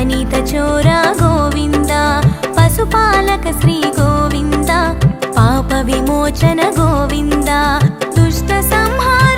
నవనీత చోర గోవింద పశుపాలక శ్రీ గోవింద పాప విమోచన గోవింద దుష్ట సంహార